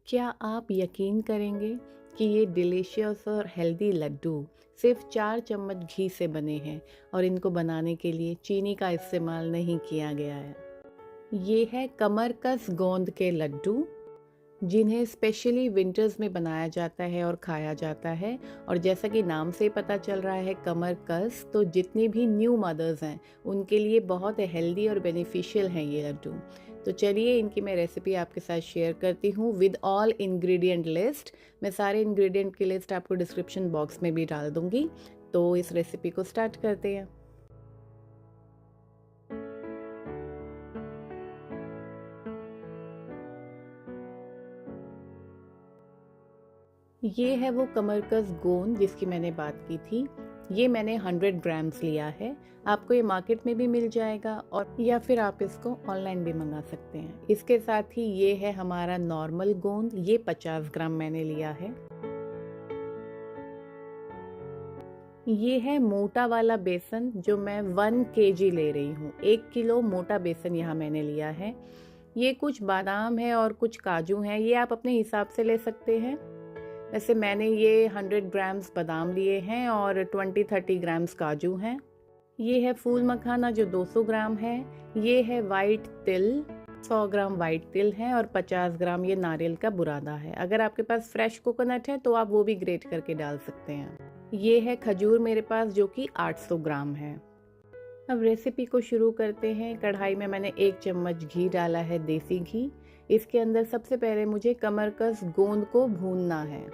क्या आप यकीन करेंगे कि ये डिलीशियस और हेल्दी लड्डू सिर्फ 4 चम्मच घी से बने हैं और इनको बनाने के लिए चीनी का इस्तेमाल नहीं किया गया है। ये है कमरकस गोंद के लड्डू, जिन्हें स्पेशली विंटर्स में बनाया जाता है और खाया जाता है। और जैसा कि नाम से पता चल रहा है कमरकस, तो जितनी भी न्यू मदर्स हैं उनके लिए बहुत हेल्दी और बेनिफिशियल हैं ये लड्डू। तो चलिए इनकी मैं रेसिपी आपके साथ शेयर करती हूँ विद ऑल इंग्रेडिएंट लिस्ट। मैं सारे इंग्रेडिएंट की लिस्ट आपको डिस्क्रिप्शन बॉक्स में भी डाल दूँगी। तो इस रेसिपी को स्टार्ट करते हैं। ये है वो कमरकस गोंद जिसकी मैंने बात की थी। ये मैंने 100 ग्राम्स लिया है। आपको ये मार्केट में भी मिल जाएगा और या फिर आप इसको ऑनलाइन भी मंगा सकते हैं। इसके साथ ही ये है हमारा नॉर्मल गोंद, ये 50 ग्राम मैंने लिया है। ये है मोटा वाला बेसन जो मैं 1 केजी ले रही हूँ। 1 किलो मोटा बेसन यहाँ मैंने लिया है। ये कुछ बादाम है और कुछ काजू हैं, ये आप अपने हिसाब से ले सकते हैं। वैसे मैंने ये 100 ग्राम्स बादाम लिए हैं और 20-30 ग्राम्स काजू हैं। ये है फूल मखाना जो 200 ग्राम है। ये है वाइट तिल, 100 ग्राम वाइट तिल है और 50 ग्राम ये नारियल का बुरादा है। अगर आपके पास फ्रेश कोकोनट है तो आप वो भी ग्रेट करके डाल सकते हैं। ये है खजूर मेरे पास जो कि 800 ग्राम है। अब रेसिपी को शुरू करते हैं। कढ़ाई में मैंने 1 चम्मच घी डाला है, देसी घी। इसके अंदर सबसे पहले मुझे कमरकस गोंद को भूनना है।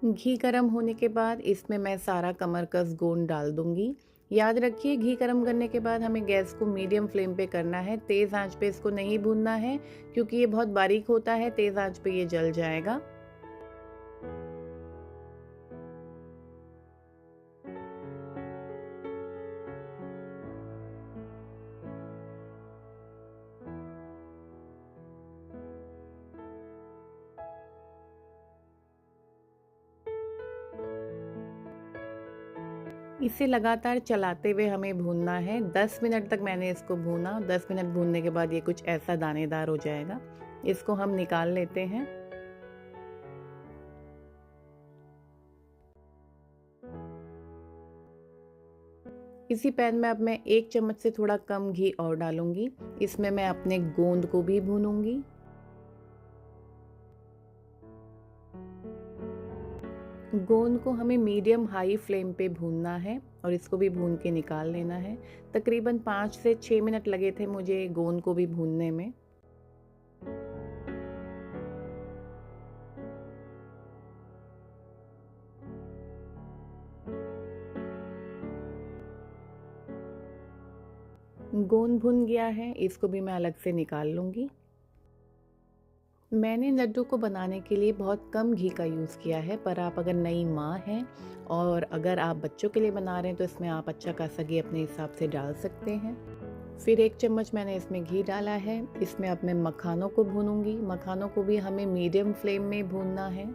घी गर्म होने के बाद इसमें मैं सारा कमरकस गोंद डाल दूंगी। याद रखिए घी गर्म करने के बाद हमें गैस को मीडियम फ्लेम पे करना है, तेज़ आंच पे इसको नहीं भूनना है क्योंकि ये बहुत बारीक होता है, तेज़ आंच पे ये जल जाएगा। इसे लगातार चलाते हुए हमें भूनना है। 10 मिनट तक मैंने इसको भूना। 10 मिनट भूनने के बाद ये कुछ ऐसा दानेदार हो जाएगा। इसको हम निकाल लेते हैं। इसी पैन में अब मैं 1 चम्मच से थोड़ा कम घी और डालूंगी। इसमें मैं अपने गोंद को भी भूनूंगी। गोंद को हमें मीडियम हाई फ्लेम पे भूनना है और इसको भी भून के निकाल लेना है। तकरीबन 5 से 6 मिनट लगे थे मुझे गोंद को भी भूनने में। गोंद भुन गया है, इसको भी मैं अलग से निकाल लूँगी। मैंने लड्डू को बनाने के लिए बहुत कम घी का यूज़ किया है, पर आप अगर नई माँ हैं और अगर आप बच्चों के लिए बना रहे हैं तो इसमें आप अच्छा खासा घी अपने हिसाब से डाल सकते हैं। फिर 1 चम्मच मैंने इसमें घी डाला है। इसमें अब मैं मखानों को भूनूंगी। मखानों को भी हमें मीडियम फ्लेम में भूनना है।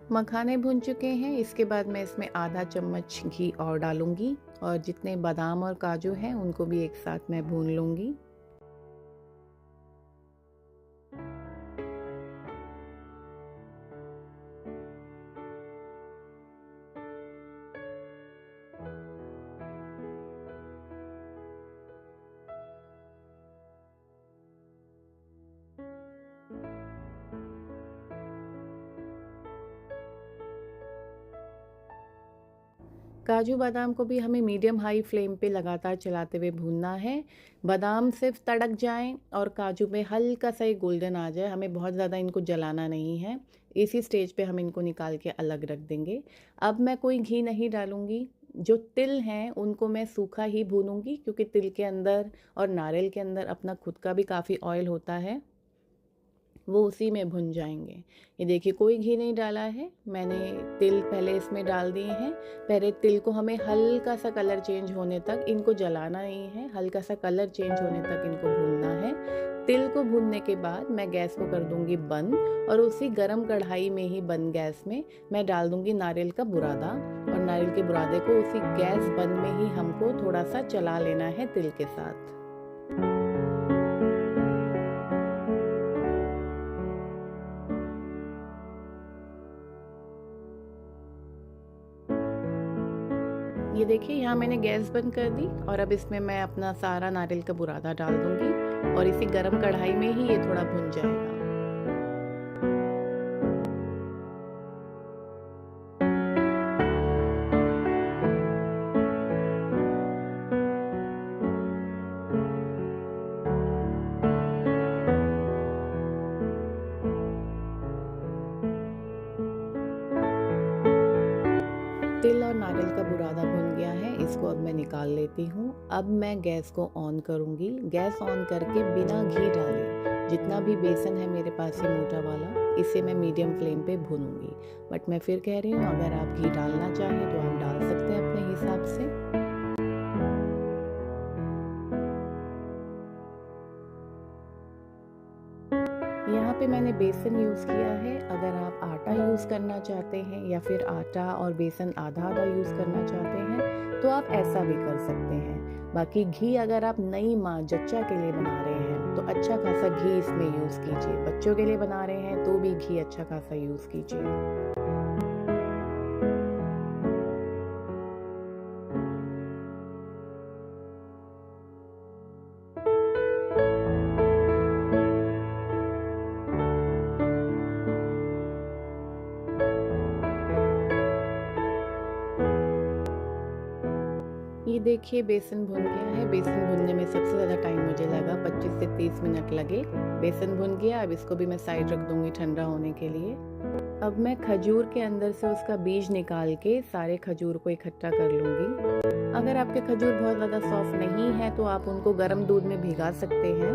मखाने भुन चुके हैं। इसके बाद मैं इसमें आधा चम्मच घी और डालूंगी और जितने बादाम और काजू हैं उनको भी एक साथ मैं भून लूंगी। काजू बादाम को भी हमें मीडियम हाई फ्लेम पे लगातार चलाते हुए भूनना है। बादाम सिर्फ तड़क जाएं और काजू में हल्का सा ही गोल्डन आ जाए, हमें बहुत ज़्यादा इनको जलाना नहीं है। इसी स्टेज पे हम इनको निकाल के अलग रख देंगे। अब मैं कोई घी नहीं डालूंगी, जो तिल हैं उनको मैं सूखा ही भूनूंगी, क्योंकि तिल के अंदर और नारियल के अंदर अपना खुद का भी काफ़ी ऑयल होता है, वो उसी में भुन जाएंगे। ये देखिए कोई घी नहीं डाला है मैंने, तिल पहले इसमें डाल दिए हैं। पहले तिल को हमें हल्का सा कलर चेंज होने तक, इनको जलाना नहीं है, हल्का सा कलर चेंज होने तक इनको भूनना है। तिल को भूनने के बाद मैं गैस को कर दूंगी बंद, और उसी गरम कढ़ाई में ही बंद गैस में मैं डाल दूंगी नारियल का बुरादा, और नारियल के बुरादे को उसी गैस बंद में ही हमको थोड़ा सा चला लेना है तिल के साथ। ये देखिए यहाँ मैंने गैस बंद कर दी, और अब इसमें मैं अपना सारा नारियल का बुरादा डाल दूंगी, और इसी गरम कढ़ाई में ही ये थोड़ा भुन जाएगा। तिल और नारियल का बुरादा भुन गया है, इसको अब मैं निकाल लेती हूँ। अब मैं गैस को ऑन करूँगी। गैस ऑन करके बिना घी डाले जितना भी बेसन है मेरे पास ये मोटा वाला, इसे मैं मीडियम फ्लेम पे भूनूंगी। बट मैं फिर कह रही हूँ, अगर आप घी डालना चाहें तो आप डाल सकते हैं अपने हिसाब से। यहाँ पे मैंने बेसन यूज़ किया है। अगर आप आटा यूज़ करना चाहते हैं या फिर आटा और बेसन आधा आधा यूज़ करना चाहते हैं तो आप ऐसा भी कर सकते हैं। बाकी घी अगर आप नई माँ जच्चा के लिए बना रहे हैं तो अच्छा खासा घी इसमें यूज़ कीजिए। बच्चों के लिए बना रहे हैं तो भी घी अच्छा खासा यूज़ कीजिए। ये देखिए बेसन भुन गया है। बेसन भुनने में सबसे ज़्यादा टाइम मुझे लगा, 25 से 30 मिनट लगे। बेसन भुन गया, अब इसको भी मैं साइड रख दूंगी ठंडा होने के लिए। अब मैं खजूर के अंदर से उसका बीज निकाल के सारे खजूर को इकट्ठा कर लूँगी। अगर आपके खजूर बहुत ज़्यादा सॉफ्ट नहीं है तो आप उनको गर्म दूध में भिगा सकते हैं,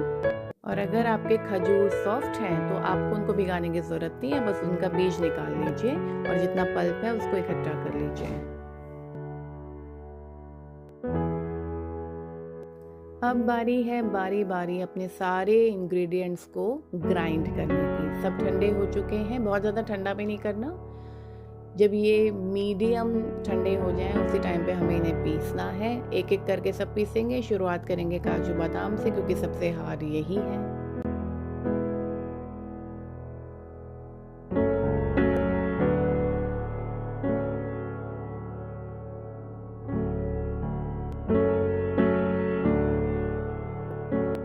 और अगर आपके खजूर सॉफ्ट हैं तो आपको उनको भिगाने की ज़रूरत नहीं है, बस उनका बीज निकाल लीजिए और जितना पल्प है उसको इकट्ठा कर लीजिए। अब बारी है बारी बारी अपने सारे इंग्रेडिएंट्स को ग्राइंड करने की। सब ठंडे हो चुके हैं, बहुत ज़्यादा ठंडा भी नहीं करना। जब ये मीडियम ठंडे हो जाएं उसी टाइम पे हमें इन्हें पीसना है। एक एक करके सब पीसेंगे। शुरुआत करेंगे काजू बादाम से, क्योंकि सबसे हार्ड यही है।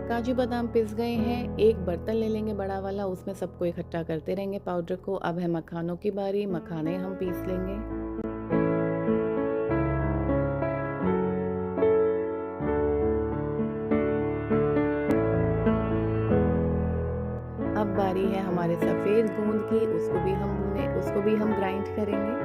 काजू बादाम पिस गए हैं। एक बर्तन ले लेंगे बड़ा वाला, उसमें सबको इकट्ठा करते रहेंगे पाउडर को। अब है मखानों की बारी, मखाने हम पीस लेंगे। अब बारी है हमारे सफ़ेद गोंद की, उसको भी हम ग्राइंड करेंगे।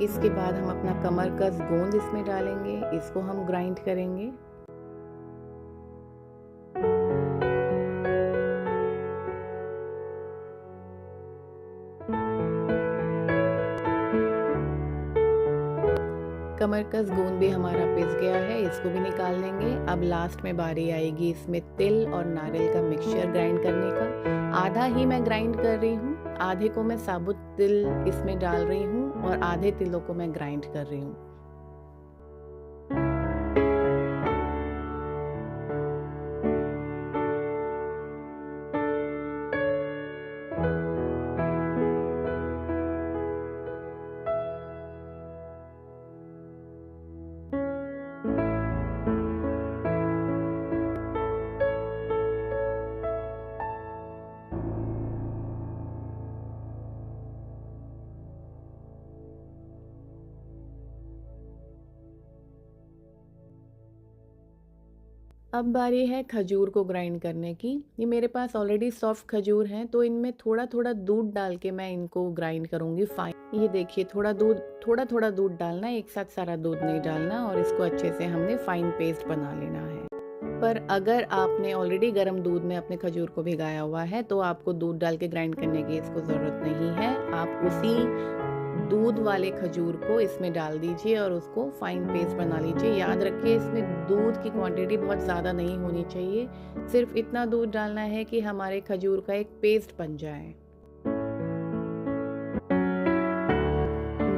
इसके बाद हम अपना कमरकस गोंद इसमें डालेंगे, इसको हम ग्राइंड करेंगे। कमरकस गोंद भी हमारा पिस गया है, इसको भी निकाल लेंगे। अब लास्ट में बारी आएगी इसमें तिल और नारियल का मिक्सचर ग्राइंड करने का। आधा ही मैं ग्राइंड कर रही हूँ, आधे को मैं साबुत तिल इसमें डाल रही हूँ और आधे तिलों को मैं ग्राइंड कर रही हूँ। अब बारी है खजूर को ग्राइंड करने की। ये मेरे पास ऑलरेडी सॉफ्ट खजूर हैं, तो इनमें थोड़ा थोड़ा दूध डाल के मैं इनको ग्राइंड करूँगी फाइन। ये देखिए, थोड़ा थोड़ा दूध डालना, एक साथ सारा दूध नहीं डालना, और इसको अच्छे से हमने फाइन पेस्ट बना लेना है। पर अगर आपने ऑलरेडी गर्म दूध में अपने खजूर को भिगाया हुआ है तो आपको दूध डाल के ग्राइंड करने की इसको ज़रूरत नहीं है। आप उसी दूध वाले खजूर को इसमें डाल दीजिए और उसको फाइन पेस्ट बना लीजिए। याद रखिए, इसमें दूध की क्वांटिटी बहुत ज़्यादा नहीं होनी चाहिए, सिर्फ इतना दूध डालना है कि हमारे खजूर का एक पेस्ट बन जाए।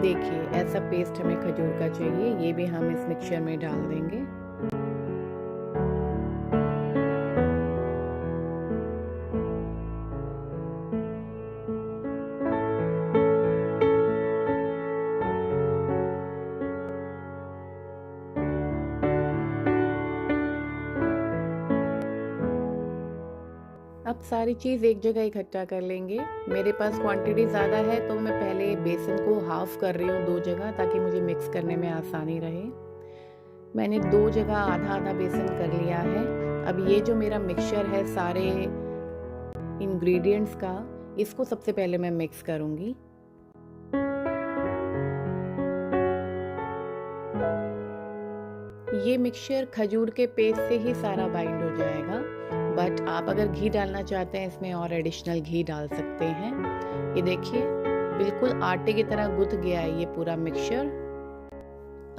देखिए, ऐसा पेस्ट हमें खजूर का चाहिए। ये भी हम इस मिक्सचर में डाल देंगे। अब सारी चीज़ एक जगह इकट्ठा कर लेंगे। मेरे पास क्वांटिटी ज़्यादा है तो मैं पहले बेसन को हाफ कर रही हूँ 2 जगह, ताकि मुझे मिक्स करने में आसानी रहे। मैंने 2 जगह आधा आधा बेसन कर लिया है। अब ये जो मेरा मिक्सचर है सारे इंग्रेडिएंट्स का, इसको सबसे पहले मैं मिक्स करूँगी। ये मिक्सचर खजूर के पेस्ट से ही सारा बाइंड हो जाएगा, बट आप अगर घी डालना चाहते हैं इसमें और एडिशनल घी डाल सकते हैं। ये देखिए, बिल्कुल आटे की तरह गुथ गया है ये पूरा मिक्सचर।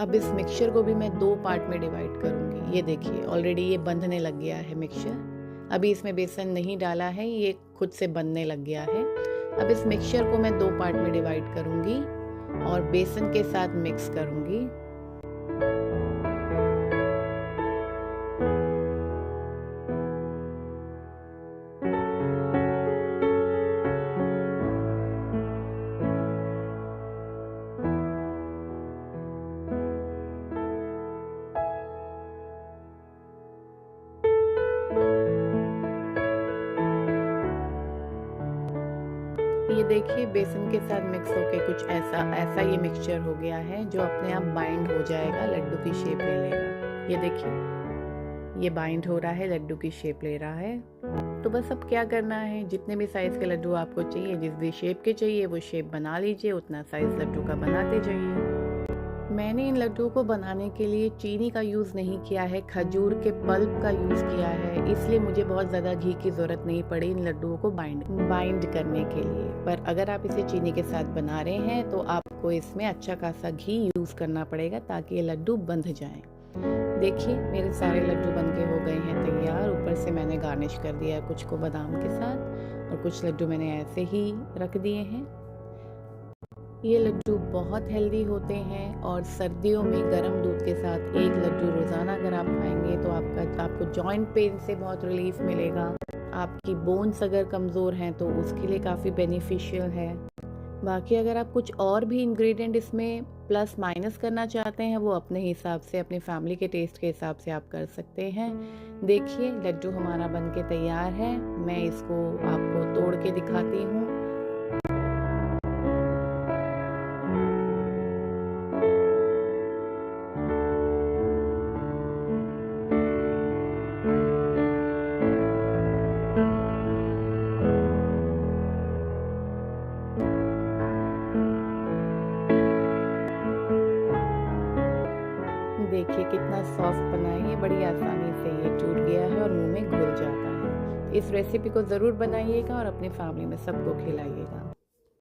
अब इस मिक्सचर को भी मैं 2 पार्ट में डिवाइड करूँगी। ये देखिए, ऑलरेडी ये बंधने लग गया है मिक्सचर। अभी इसमें बेसन नहीं डाला है, ये खुद से बनने लग गया है। अब इस मिक्सचर को मैं 2 पार्ट में डिवाइड करूँगी और बेसन के साथ मिक्स करूँगी। ये देखिए, बेसन के साथ मिक्स होके कुछ ऐसा ये मिक्सचर हो गया है जो अपने आप बाइंड हो जाएगा, लड्डू की शेप ले लेगा। ये देखिए, ये बाइंड हो रहा है, लड्डू की शेप ले रहा है। तो बस अब क्या करना है, जितने भी साइज़ के लड्डू आपको चाहिए, जिस भी शेप के चाहिए वो शेप बना लीजिए, उतना साइज़ लड्डू का बनाते जाइए। मैंने इन लड्डुओं को बनाने के लिए चीनी का यूज़ नहीं किया है, खजूर के पल्प का यूज़ किया है, इसलिए मुझे बहुत ज़्यादा घी की ज़रूरत नहीं पड़ी इन लड्डुओं को बाइंड करने के लिए। पर अगर आप इसे चीनी के साथ बना रहे हैं तो आपको इसमें अच्छा खासा घी यूज़ करना पड़ेगा ताकि ये लड्डू बंध जाएं। देखिए, मेरे सारे लड्डू बनके हो गए हैं तैयार। ऊपर से मैंने गार्निश कर दिया कुछ को बादाम के साथ, और कुछ लड्डू मैंने ऐसे ही रख दिए हैं। ये लड्डू बहुत हेल्दी होते हैं और सर्दियों में गर्म दूध के साथ एक लड्डू रोज़ाना अगर आप खाएंगे तो आपको जॉइंट पेन से बहुत रिलीफ मिलेगा। आपकी बोन्स अगर कमज़ोर हैं तो उसके लिए काफ़ी बेनिफिशियल है। बाकी अगर आप कुछ और भी इंग्रेडिएंट इसमें प्लस माइनस करना चाहते हैं, वो अपने हिसाब से, अपनी फैमिली के टेस्ट के हिसाब से आप कर सकते हैं। देखिए, लड्डू हमारा बनके तैयार है। मैं इसको आपको तोड़ के दिखाती हूँ। देखिए कितना सॉफ्ट बना है, ये बड़ी आसानी से ये टूट गया है और मुंह में घुल जाता है। इस रेसिपी को ज़रूर बनाइएगा और अपनी फैमिली में सबको खिलाइएगा।